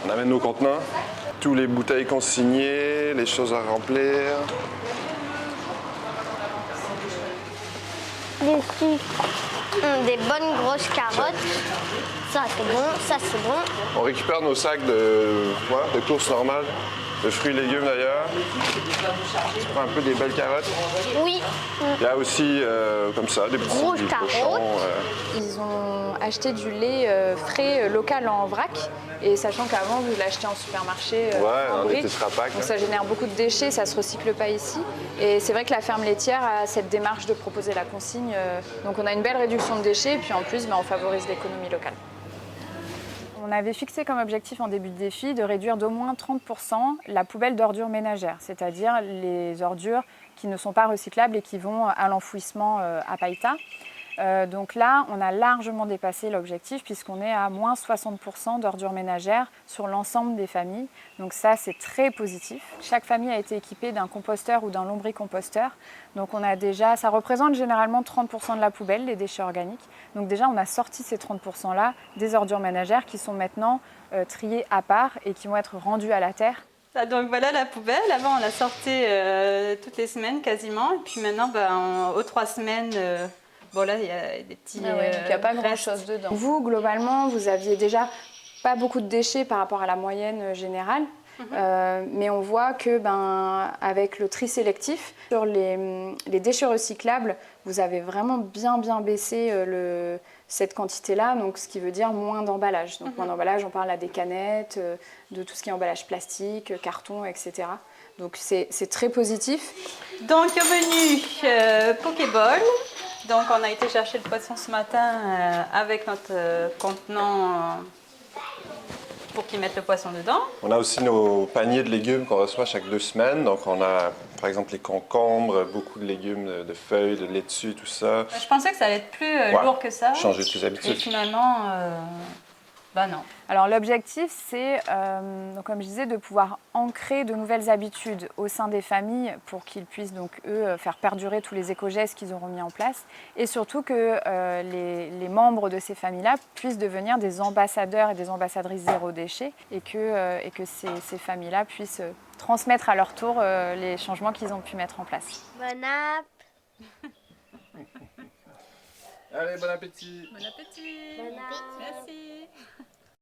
On amène nos contenants, tous les bouteilles consignées, les choses à remplir. Des sucres, des bonnes grosses carottes. Ça c'est bon, ça c'est bon. On récupère nos sacs de courses normales, de fruits et légumes d'ailleurs. Tu prends un peu des belles carottes. Oui. Il y a aussi, comme ça, des petits Grosses carottes. cochons. Ils ont acheté du lait frais local en vrac. Et sachant qu'avant, vous l'achetez en supermarché en dans des briques, Tetra Pak, donc là. ça génère beaucoup de déchets, ça ne se recycle pas ici. Et c'est vrai que la ferme laitière a cette démarche de proposer la consigne. Donc on a une belle réduction de déchets et puis en plus, on favorise l'économie locale. On avait fixé comme objectif en début de défi de réduire d'au moins 30% la poubelle d'ordures ménagères, c'est-à-dire les ordures qui ne sont pas recyclables et qui vont à l'enfouissement à Païta. Donc là, on a largement dépassé l'objectif puisqu'on est à moins 60% d'ordures ménagères sur l'ensemble des familles. Donc ça, c'est très positif. Chaque famille a été équipée d'un composteur ou d'un lombricomposteur. Donc on a déjà, ça représente généralement 30% de la poubelle, les déchets organiques. Donc déjà, on a sorti ces 30%-là des ordures ménagères qui sont maintenant triées à part et qui vont être rendues à la terre. Donc voilà la poubelle. Avant, on la sortait toutes les semaines quasiment. Et puis maintenant, aux 3 semaines... Bon là, il y a des petits donc il n'y a pas grand-chose dedans. Vous, globalement, vous aviez déjà pas beaucoup de déchets par rapport à la moyenne générale. Mais on voit que avec le tri sélectif, sur les déchets recyclables, vous avez vraiment bien baissé cette quantité-là, donc ce qui veut dire moins d'emballage. Donc moins d'emballage, on parle là des canettes, de tout ce qui est emballage plastique, carton, etc. Donc c'est très positif. Donc au menu, Pokéball. Donc on a été chercher le poisson ce matin avec notre contenant pour qu'ils mettent le poisson dedans. On a aussi nos paniers de légumes qu'on reçoit chaque 2 semaines. Donc on a par exemple les concombres, beaucoup de légumes, de feuilles, de laitue, tout ça. Je pensais que ça allait être plus lourd que ça. Changer de tes habitudes. Et finalement, non. Alors l'objectif, c'est, comme je disais, de pouvoir ancrer de nouvelles habitudes au sein des familles pour qu'ils puissent, donc, eux, faire perdurer tous les éco-gestes qu'ils auront mis en place. Et surtout que les membres de ces familles-là puissent devenir des ambassadeurs et des ambassadrices zéro déchet et que ces familles-là puissent transmettre à leur tour les changements qu'ils ont pu mettre en place. Bon app. Allez, bon appétit! Bon appétit! Bon appétit. Merci!